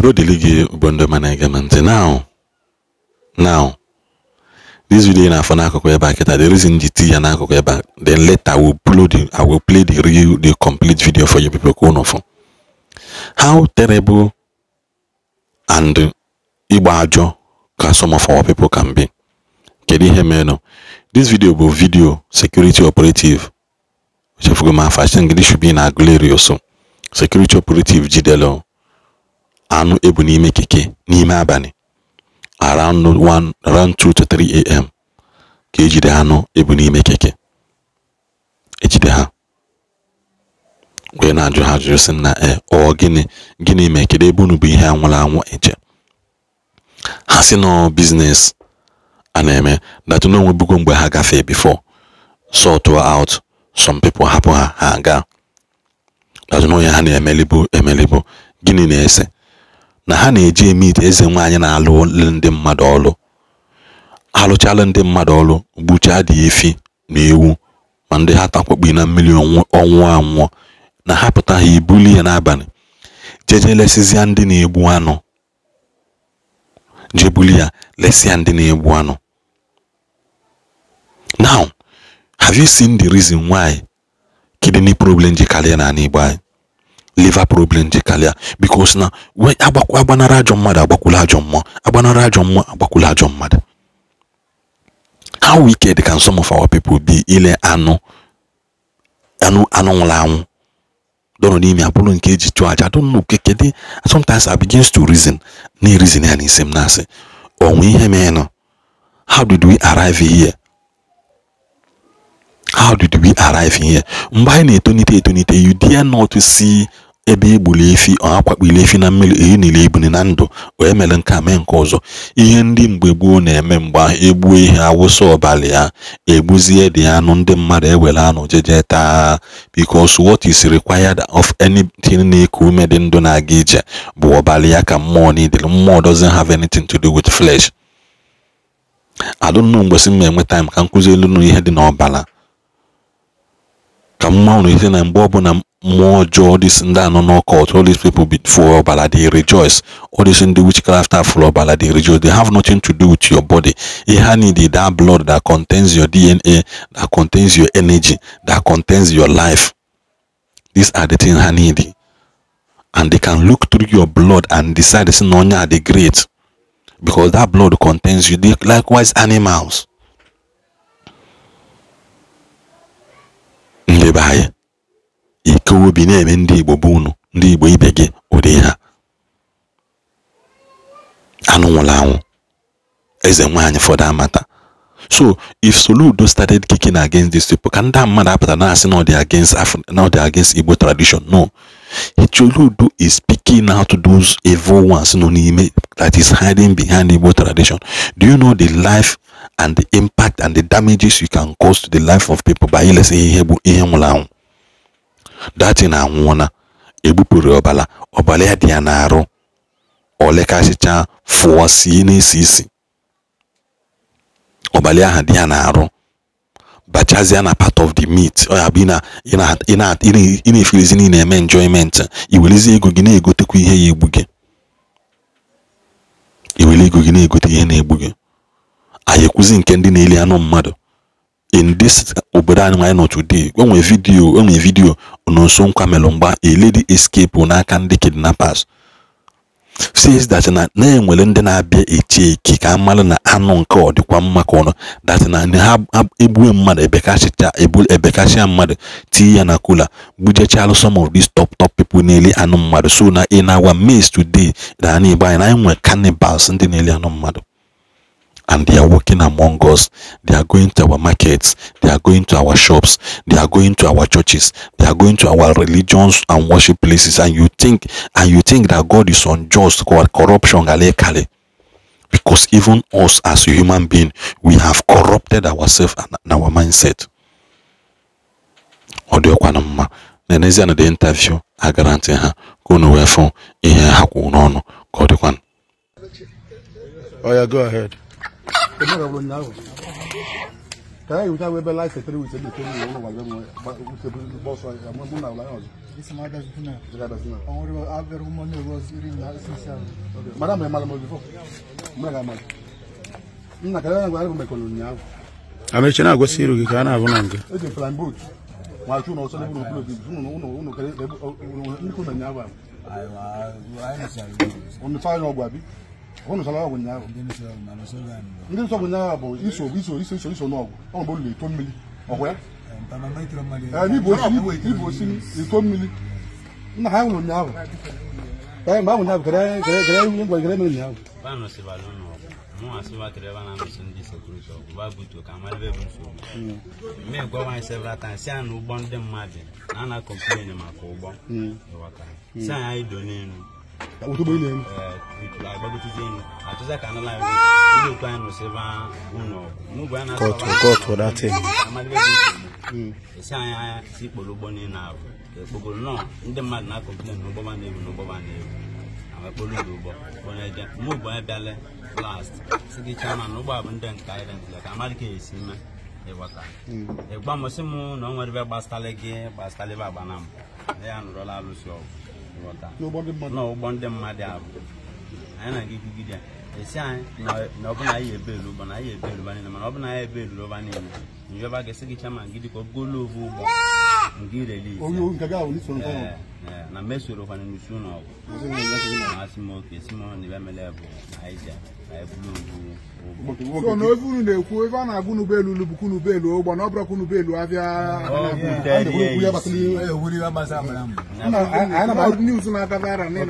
Udo deligi Bondo management. Now, this video na for the reason GT and then later I will play the complete video for you people. How terrible and ibajo can some of our people can be. This video will video security operative. This should be in Aguilera so. Security operative Jidelo anu ebu n'ime keke n'ime abani around 2 to 3 a.m. ka ejide anu ebu n'ime keke ejide ha gwe na ajụ ha jụrụ sị na o gịnị mee kedu ebe unu bụ ihe anwụrụ anwụ eje ha si no business ana-eme that no nwebugo mgbe ha gafee before sort out some people hapụ ha aga that no ya ha na-emelibo gịnị na-ese na ha na-eji meet eze nwaanyị na-alụ ndị mmadụ ọlụ alụchala ndị mmadụ ọlụ gbucha dị efi na ewu ma ndị ha takwakpi na mmiri ọnwụ na ha pụta ha ibuli ya n'abalị jeje lesizia ndị na-egbu anụ jebuli ya lesia ndị na-egbu anụ. Now have you seen the reason why kidney problem ji kalia na Igbo anyị, liver problem ji kalia? Because na when agbanara ajọ mmadụ agbakwula ajọ mmụọ, agbanara ajọ mmụọ agbakwula ajọ mmadụ. How wicked can some of our people be? Ile anụ nwụrụ anwụ don't know me abụrụ nke eji chụọ aja. I don't know kekede. Sometimes I begins to reason ya n'isi m na-asị onwe ihe mee nọ. How did we arrive here? How did we arrive here? Mgbe anyị na-etonite you dare not to see ebe egburu efi ọ akwakpili efi na mmiri eyi niile ebuni na ndụ wee mere nke ame nke ọzọ. Ihe ndị mgbe gboo na-eme mgbe egbuo ihe awụsa ọbali ya egbuzie dị anụ ndị mmadụ ewere anụ jeje taa, because what is required of anything na-eku ume dị ndụ na-aga ije bụ ọbali ya ka mmụọ niile. Mmụọ doesn't have anything to do with flesh. I don't know mgbe si m enwe time ka nkụzi elu ihe dị n'ọbala ka mmanụ ihe na mgbe ọbụla mmụọ ọjọọ this ndị anọ n'ọkọt, all these people before ọbala they rejoice, all these in the witchcraft after ọbala they rejoice. They have nothing to do with your body. Ihe need that blood that contains your DNA, that contains your energy, that contains your life. These are the things I need, and they can look through your blood and decide this no are the great, because that blood contains you. They likewise animals. Ndị baye ikewo bi na-eme ndị Igbo bụ unu, ndị Igbo ibe gị ụdị ha anụ nwụrụ anwụ eze nwaanyị for that matter. So if Soludo started kicking against these people, can that man apata na asị na ọ dị against Igbo tradition? No. Soludo is speaking out to those evil ones no n'ime that is hiding behind Igbo tradition. Do you know the life and the impact and the damages you can cause to the life of people by ilesi ihe nwụrụ anwụ? That in anwụna egbupụrụ ọbala ya dị ya na-arụ olekasịcha fụọsi n'isi isi ọbala ahụ dị ya na-arụ bachazia na part of the meat ọ ya bụ ị na-efelizi na eme enjoyment, iwelezi ego gị na-egotekwa ihe ya egbu gị, iwele ego gị na-egote ihe na-egbu gị. Anyị ekwuzi nke ndị na-eli anụ mmadụ in this obodo anyị nwanyị nọ today. Enwe video n'nso nkwamelo mgba a lady escape n'aka ndị kidnappers says that na enwere ndị na-abịa echi eki ka amalụ na anụ nke ọ dịkwa mma ka ọnụ that na ha egbue mmadụ ebekasịa mmadụ tii ya na kula bujechalụ some of these top people na-eli anụ mmadụ. So na in our midst today na anyị Igbo anyị na enwe cannibals ndị na-eli anụ mmadụ, and they are walking among us. They are going to our markets, they are going to our shops, they are going to our churches, they are going to our religions and worship places, and you think that God is unjust, corruption, because even us as a human being, we have corrupted ourselves and our mindset. Nenezi na the interview I guarantee her gonna wear phone in her haku no God. Oh yeah, go ahead. Can you tell me like 3 weeks ago? amechana go siru gi kana abunanga eje flying boat wa chu no so le uno kare niko na nyaba aiwa uno fa no gwa bi uno sala wa nyaba ndi so nyaba bo iso no o bo le to mili o ya ni bo si ni to mili na ha uno nyaba ma uno nyaba kare ni gwa kare ni nyaba ba no se balono mo asuma treva na no sun di security ba buto kamal be bunso me go wan several times say no bon dem made na complain ma ko bon waka say ai do ni no o to bo ile la ba buto din atuza kana la ni ko anu se ba uno no go na ko that thing kamal be bunso say ai si polo ni na gbogbo no ndem made na complain no bo ba na Polo Bonaja, move by Belle last. Sigi Chama, no Bob and then guidance like America is in a waka. A Bamosimo, no one ever Bastalegi, Bastaliva Banam. They are Rolla Lucio. No bondem madam. And I give you a sign, no Bana bill, Bana bill, Banana bill, Lovanin. You ever get Sigi Chama and give you a good look and give a leave. Oh, you can go this one. Na mesuro kwa nusuno asimo kesimo ni bemelevo aija so no evunu na ekwu eva na agunu belu lubukunu belu ogba na obra kunu belu avia ana ba news na kavara ne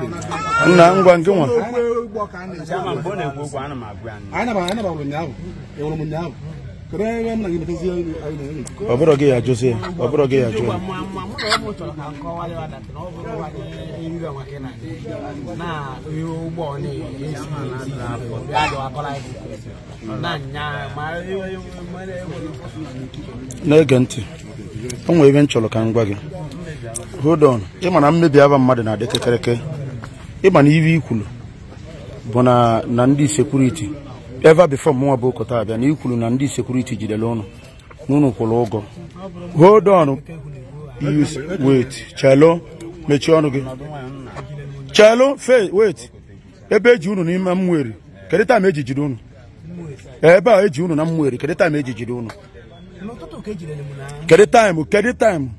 na ngwa ngenwa chama mbone ekwu ana magwa ana ba unyawo e wono munyawo kare na ngine pesi ayi obro ge ya Jose obro ge ya Jose na ugbo ni na-ege ntị o nwere ebe nchọrọ ka m gwa gị hold on ịma na mmebi aba mmadụ na-adị kekereke ịma na iwe ikwulu bụ na ndị security ever before mụnwa bụ okota abịa na ikwulu na ndị security jidere ụnụ n'ụnụ kwụrụ ụgwọ hold on wait chelo mechie ọnụ gị chelo wait ebe eji unu n'ime mmweri kedu taa ma eji jide unu ebe a eji unu na mmweri kedu taa ma eji jide unu kedu time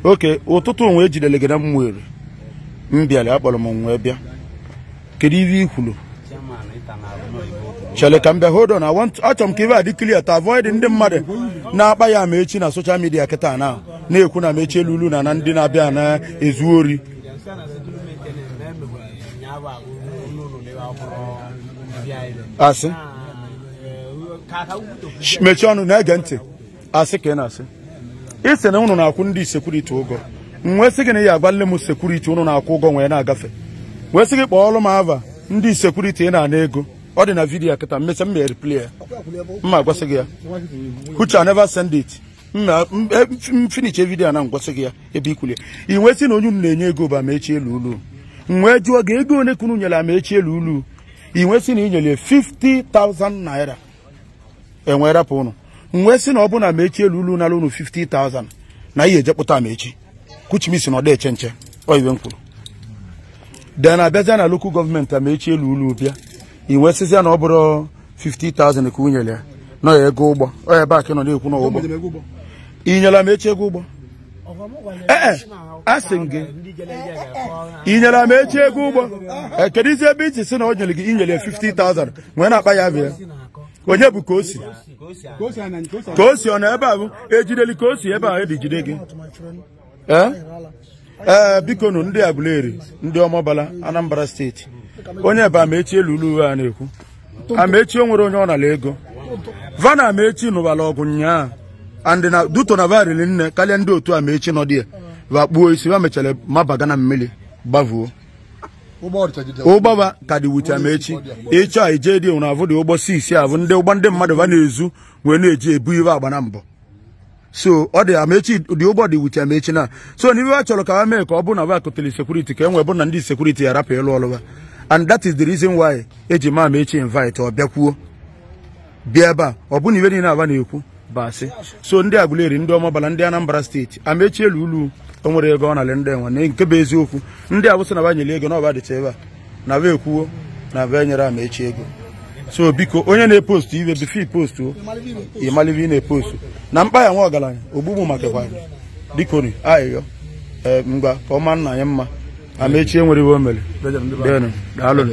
okay ụtụtụ onwe ejidele gị na mmweri mbịala akpọrọ m nwe bịa kedu iwe ikwulu chele ka mbịa hold on achọrọ m ka iwe adị clear to avoid ndị mmadụ na-akpa ya ma echi na social media kịta na-ekwu na mechi elulu na ndị na-abịa na-ezu ori asị mechie ọnụ na-ege ntị asị ka ị na-asị isi na ụnụ na-akwụ ndị sekuriti ụgwọ wee sị gị na ya agbalị m sekuriti ụnụ na-akwụ ụgwọ nwee na-agafe wee sị gị kpọọlụ m ava ndị sekuriti ị na-ana ego ọ dị na vidiyo kịta mmesị m replay ya mma agwasị gị ya which I never send it finiche vidiyo na ngwasị gị ya ebe ikwulie ị nwee sị na onye unu na-enye ego bụ amaechi elu ulu nwee jụọ gị ego one ka unu nyere amaechi elu ulu ị nwee sị na ị nyere 50,000 naira enwee rapụ ụnụ nwee sị na ọ bụ na amaechi elu ulu nara unu 50,000 na ihe ejepụta amaechi kuchimisi na ọ dị eche nche ọ iwe m kwuru de na-abịazịa na local gọọmenti amaechi elu ulu bịa ị nwee sịzịa na ọ bụrụ 50,000 ka unyere ya nọ ya ego ụgbọ ọ ebe a ka nọ na-ekwu n'ụgbọ ị nyere amaechi ego ụgbọ asị m gị ị nyere amaechi ego ụgbọ kedu izi ebe iti sị na ọ nyere gị inyere 50,000 nwee na-akpa ya bịa onye bụ ka o si ọ na ebe a bụ ejideli ka o si ebe a ebi jide gị biko nụ ndị Aguleri ndị Ọmọbala Anambra steeti onye ebe amaechi elu ulu a na-ekwu amaechi o nwere onye ọ nala ego vana amaechi nụbala ọgụ nyaa and na duto na varili nne karịa ndị otu amaechi nọ dị vakpuo isi ha mechara mabaga na mmiri gbavuo ụgbọba ka dị wuche amaechi ịchọ a ije dị nwere avụ dị ụgbọ 6 avụ ndị ụgbọ ndị mmadụ va na-ezu wee na-eji ebu iwe agba na mbọ so ọ dị amaechi dị ụgbọ dị wuche amaechi na so n'iwe ha chọrọ ka ha mee ka ọ bụ na va kotele sekuriti ka e nwee bụ na ndị sekuriti ya rapụ ịlụ ọlụwa and that is the reason why eji ma amaechi invite ọ bịakwuo bịa ebe a ọ bụ na iwe niile aba na-ekwu basị so ndị Aguleri ndị Ọmabala ndị Anambra steeti Amaechi Elu o nwere ego ọ nalị ndị enwe na nke bụ eziokwu ndị abụsị na banyere ego na ọba dịcha ebe a na ba ekwuo na ba enyere Amaechi ego so biko onye na-epostu iwe bifi postu ịmalibe ị na-epostu na mkpa ya nwa ọgaranya ogbugbu maka kwa dikoni ayịyọ mgba ka ọma nna ya mma Amaechi enwere iwe o mere daalụ